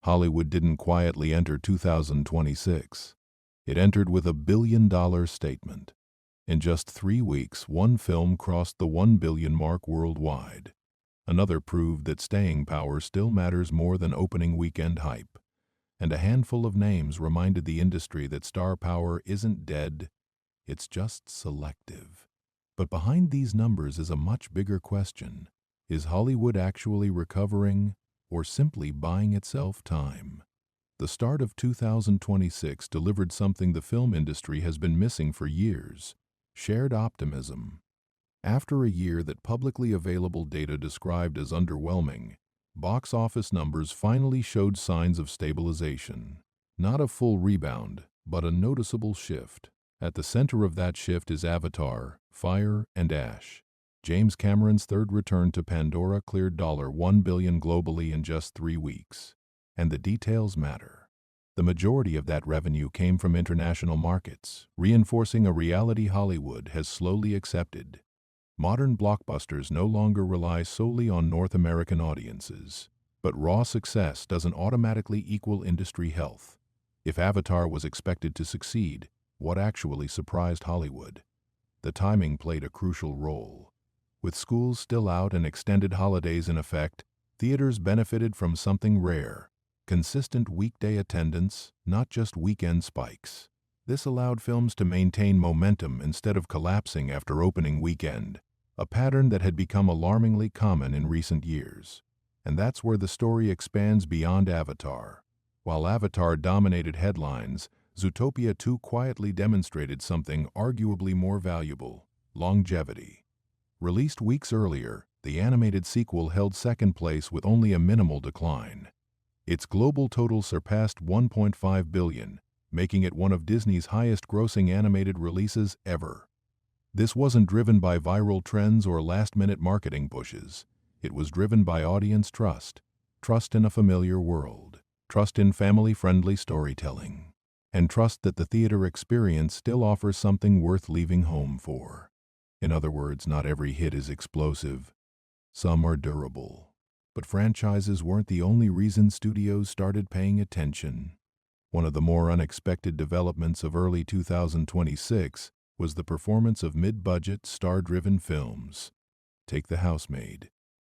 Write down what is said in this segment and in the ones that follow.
Hollywood didn't quietly enter 2026. It entered with a billion-dollar statement. In just 3 weeks, one film crossed the 1 billion mark worldwide. Another proved that staying power still matters more than opening weekend hype. And a handful of names reminded the industry that star power isn't dead, it's just selective. But behind these numbers is a much bigger question. Is Hollywood actually recovering, or simply buying itself time? The start of 2026 delivered something the film industry has been missing for years: shared optimism. After a year that publicly available data described as underwhelming, box office numbers finally showed signs of stabilization. Not a full rebound, but a noticeable shift. At the center of that shift is Avatar, Fire, and Ash. James Cameron's third return to Pandora cleared $1 billion globally in just 3 weeks. And the details matter. The majority of that revenue came from international markets, reinforcing a reality Hollywood has slowly accepted. Modern blockbusters no longer rely solely on North American audiences. But raw success doesn't automatically equal industry health. If Avatar was expected to succeed, what actually surprised Hollywood? The timing played a crucial role. With schools still out and extended holidays in effect, theaters benefited from something rare: consistent weekday attendance, not just weekend spikes. This allowed films to maintain momentum instead of collapsing after opening weekend, a pattern that had become alarmingly common in recent years. And that's where the story expands beyond Avatar. While Avatar dominated headlines, Zootopia 2 quietly demonstrated something arguably more valuable: longevity. Released weeks earlier, the animated sequel held second place with only a minimal decline. Its global total surpassed $1.5 billion, making it one of Disney's highest-grossing animated releases ever. This wasn't driven by viral trends or last-minute marketing pushes. It was driven by audience trust. Trust in a familiar world. Trust in family-friendly storytelling. And trust that the theater experience still offers something worth leaving home for. In other words, not every hit is explosive. Some are durable. But franchises weren't the only reason studios started paying attention. One of the more unexpected developments of early 2026 was the performance of mid-budget, star-driven films. Take The Housemaid,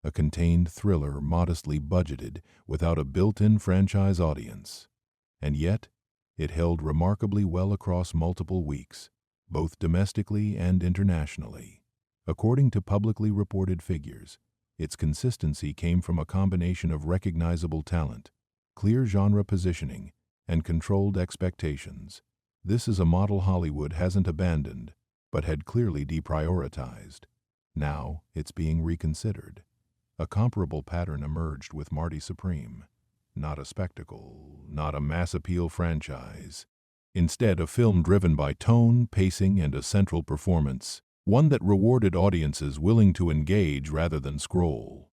a contained thriller modestly budgeted without a built-in franchise audience. And yet, it held remarkably well across multiple weeks, both domestically and internationally. According to publicly reported figures, its consistency came from a combination of recognizable talent, clear genre positioning, and controlled expectations. This is a model Hollywood hasn't abandoned, but had clearly deprioritized. Now, it's being reconsidered. A comparable pattern emerged with Marty Supreme. Not a spectacle, not a mass appeal franchise. Instead, a film driven by tone, pacing, and a central performance, one that rewarded audiences willing to engage rather than scroll.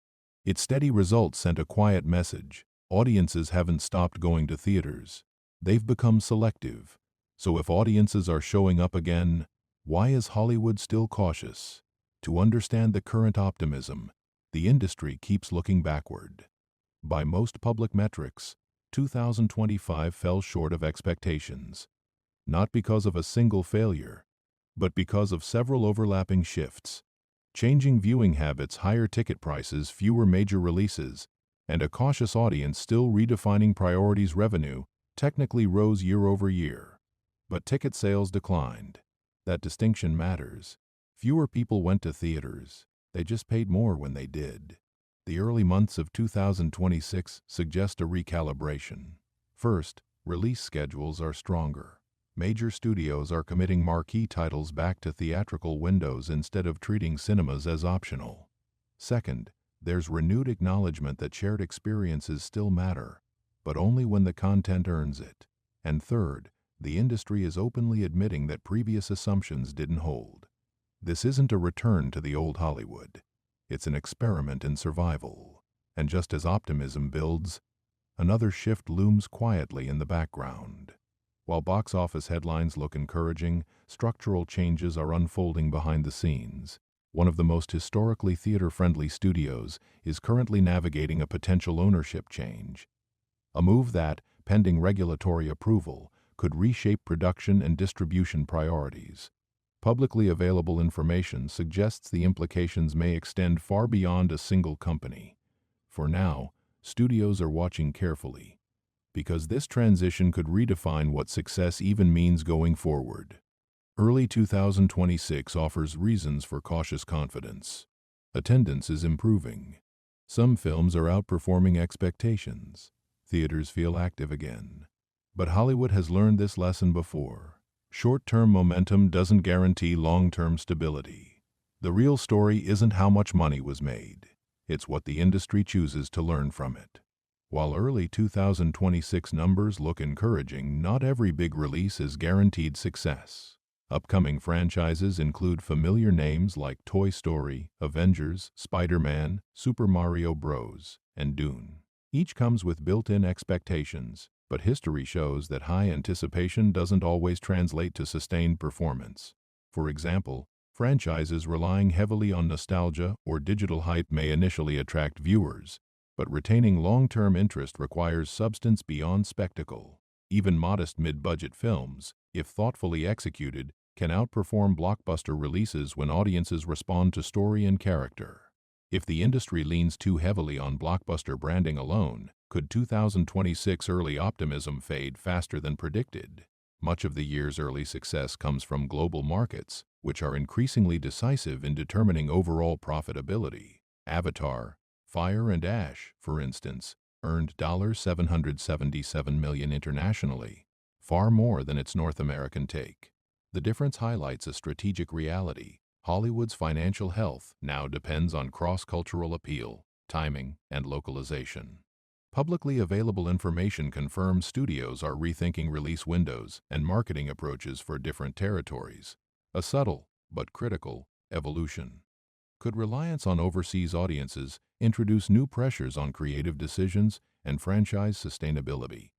Its steady results sent a quiet message: audiences haven't stopped going to theaters. They've become selective. So if audiences are showing up again, why is Hollywood still cautious? To understand the current optimism, the industry keeps looking backward. By most public metrics, 2025 fell short of expectations. Not because of a single failure, but because of several overlapping shifts. Changing viewing habits, higher ticket prices, fewer major releases, and a cautious audience still redefining priorities. Revenue technically rose year over year, but ticket sales declined. That distinction matters. Fewer people went to theaters. They just paid more when they did. The early months of 2026 suggest a recalibration. First, release schedules are stronger. Major studios are committing marquee titles back to theatrical windows instead of treating cinemas as optional. Second, there's renewed acknowledgement that shared experiences still matter, but only when the content earns it. And third, the industry is openly admitting that previous assumptions didn't hold. This isn't a return to the old Hollywood. It's an experiment in survival. And just as optimism builds, another shift looms quietly in the background. While box office headlines look encouraging, structural changes are unfolding behind the scenes. One of the most historically theater-friendly studios is currently navigating a potential ownership change. a move that, pending regulatory approval, could reshape production and distribution priorities. Publicly available information suggests the implications may extend far beyond a single company. For now, studios are watching carefully, because this transition could redefine what success even means going forward. Early 2026 offers reasons for cautious confidence. Attendance is improving. Some films are outperforming expectations. Theaters feel active again. But Hollywood has learned this lesson before. Short-term momentum doesn't guarantee long-term stability. The real story isn't how much money was made. It's what the industry chooses to learn from it. While early 2026 numbers look encouraging, not every big release is guaranteed success. Upcoming franchises include familiar names like Toy Story, Avengers, Spider-Man, Super Mario Bros., and Dune. Each comes with built-in expectations, but history shows that high anticipation doesn't always translate to sustained performance. For example, franchises relying heavily on nostalgia or digital hype may initially attract viewers, but retaining long-term interest requires substance beyond spectacle. Even modest mid-budget films, if thoughtfully executed, can outperform blockbuster releases when audiences respond to story and character. If the industry leans too heavily on blockbuster branding alone, could 2026 early optimism fade faster than predicted? Much of the year's early success comes from global markets, which are increasingly decisive in determining overall profitability. Avatar, Fire and Ash, for instance, earned $777 million internationally, far more than its North American take. The difference highlights a strategic reality. Hollywood's financial health now depends on cross-cultural appeal, timing, and localization. Publicly available information confirms studios are rethinking release windows and marketing approaches for different territories. A subtle, but critical, evolution. Could reliance on overseas audiences introduce new pressures on creative decisions and franchise sustainability?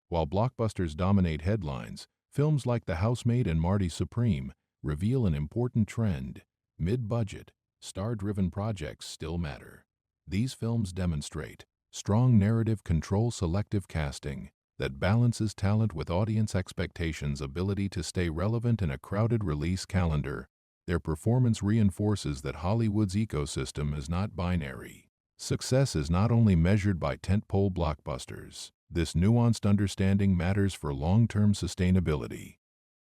While blockbusters dominate headlines, films like The Housemaid and Marty Supreme reveal an important trend. Mid-budget, star-driven projects still matter. These films demonstrate strong narrative control, selective casting that balances talent with audience expectations, ability to stay relevant in a crowded release calendar. Their performance reinforces that Hollywood's ecosystem is not binary. Success is not only measured by tentpole blockbusters. This nuanced understanding matters for long-term sustainability.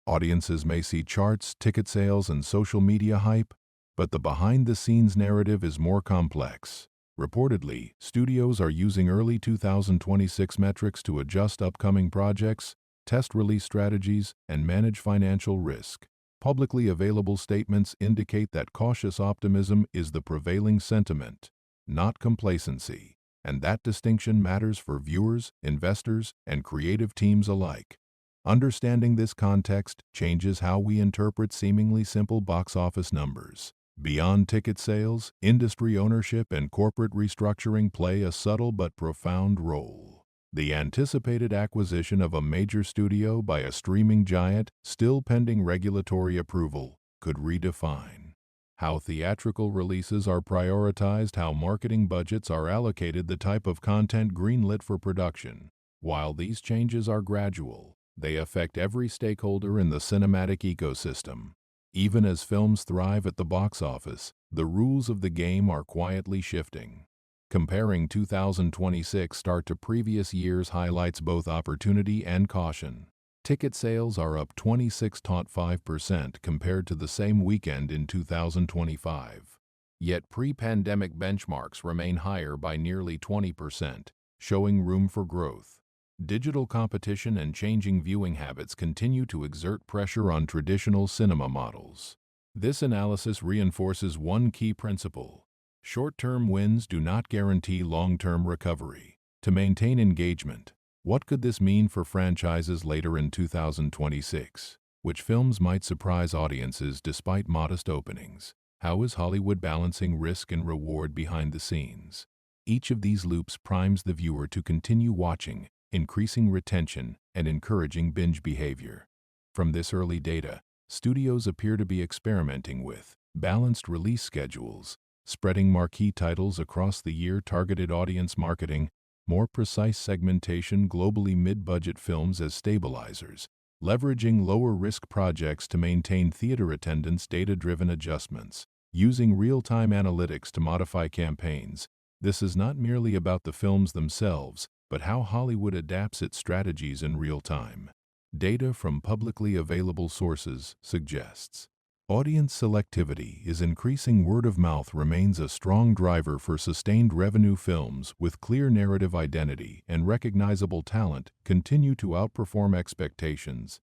Audiences may see charts, ticket sales, and social media hype, but the behind-the-scenes narrative is more complex. Reportedly, studios are using early 2026 metrics to adjust upcoming projects, test release strategies, and manage financial risk. Publicly available statements indicate that cautious optimism is the prevailing sentiment, not complacency, and that distinction matters for viewers, investors, and creative teams alike. Understanding this context changes how we interpret seemingly simple box office numbers. Beyond ticket sales, industry ownership and corporate restructuring play a subtle but profound role. The anticipated acquisition of a major studio by a streaming giant, still pending regulatory approval, could redefine how theatrical releases are prioritized, how marketing budgets are allocated, the type of content greenlit for production. While these changes are gradual, they affect every stakeholder in the cinematic ecosystem. Even as films thrive at the box office, the rules of the game are quietly shifting. Comparing 2026 start to previous years highlights both opportunity and caution. Ticket sales are up 26.5% compared to the same weekend in 2025. Yet pre-pandemic benchmarks remain higher by nearly 20%, showing room for growth. Digital competition and changing viewing habits continue to exert pressure on traditional cinema models. This analysis reinforces one key principle. Short-term wins do not guarantee long-term recovery. To maintain engagement, what could this mean for franchises later in 2026? Which films might surprise audiences despite modest openings? How is Hollywood balancing risk and reward behind the scenes? Each of these loops primes the viewer to continue watching, increasing retention and encouraging binge behavior. From this early data, studios appear to be experimenting with balanced release schedules, spreading marquee titles across the year, targeted audience marketing, More precise segmentation, globally mid-budget films as stabilizers, leveraging lower-risk projects to maintain theater attendance, data-driven adjustments, using real-time analytics to modify campaigns. This is not merely about the films themselves, but how Hollywood adapts its strategies in real time. Data from publicly available sources suggests audience selectivity is increasing. Word of mouth remains a strong driver for sustained revenue. Films with clear narrative identity and recognizable talent continue to outperform expectations.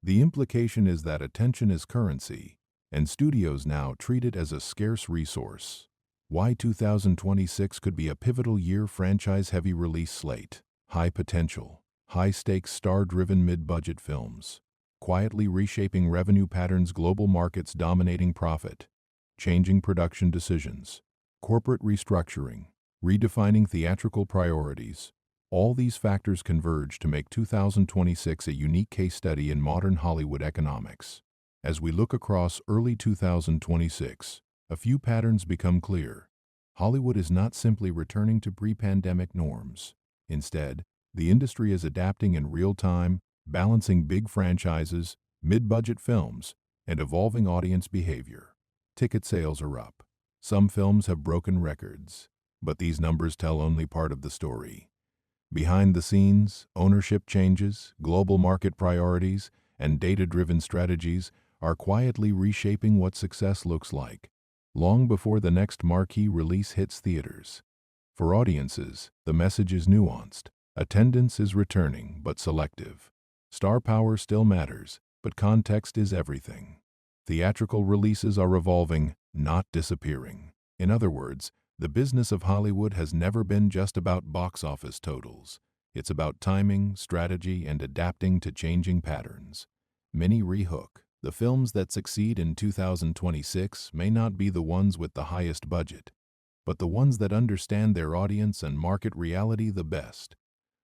The implication is that attention is currency, and studios now treat it as a scarce resource. Why 2026 could be a pivotal year. Franchise-heavy release slate, high potential, high-stakes star-driven mid-budget films, quietly reshaping revenue patterns. Global markets dominating profit, changing production decisions, corporate restructuring, redefining theatrical priorities. All these factors converge to make 2026 a unique case study in modern Hollywood economics. As we look across early 2026, a few patterns become clear. Hollywood is not simply returning to pre-pandemic norms. Instead, the industry is adapting in real time, balancing big franchises, mid-budget films, and evolving audience behavior. Ticket sales are up. Some films have broken records, but these numbers tell only part of the story. Behind the scenes, ownership changes, global market priorities, and data-driven strategies are quietly reshaping what success looks like, long before the next marquee release hits theaters. For audiences, the message is nuanced. Attendance is returning, but selective. Star power still matters, but context is everything. Theatrical releases are evolving, not disappearing. In other words, the business of Hollywood has never been just about box office totals. It's about timing, strategy, and adapting to changing patterns. Many rehook. The films that succeed in 2026 may not be the ones with the highest budget, but the ones that understand their audience and market reality the best.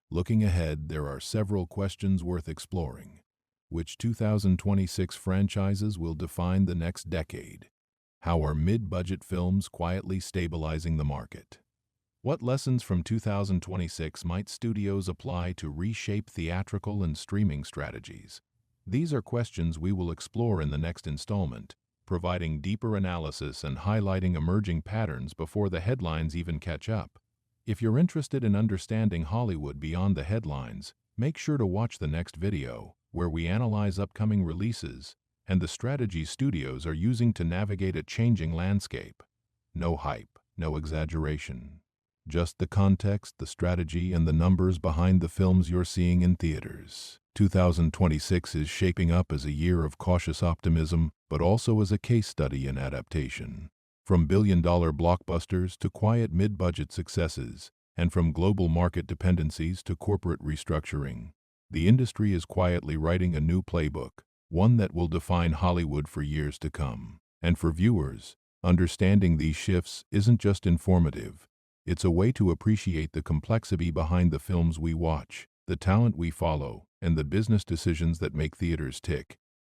Looking ahead, there are several questions worth exploring. Which 2026 franchises will define the next decade? How are mid-budget films quietly stabilizing the market? What lessons from 2026 might studios apply to reshape theatrical and streaming strategies? These are questions we will explore in the next installment, providing deeper analysis and highlighting emerging patterns before the headlines even catch up. If you're interested in understanding Hollywood beyond the headlines, make sure to watch the next video, where we analyze upcoming releases and the strategies studios are using to navigate a changing landscape. No hype, no exaggeration. Just the context, the strategy, and the numbers behind the films you're seeing in theaters. 2026 is shaping up as a year of cautious optimism, but also as a case study in adaptation. From billion-dollar blockbusters to quiet mid-budget successes, and from global market dependencies to corporate restructuring, the industry is quietly writing a new playbook, one that will define Hollywood for years to come. And for viewers, understanding these shifts isn't just informative. It's a way to appreciate the complexity behind the films we watch, the talent we follow, and the business decisions that make theaters tick.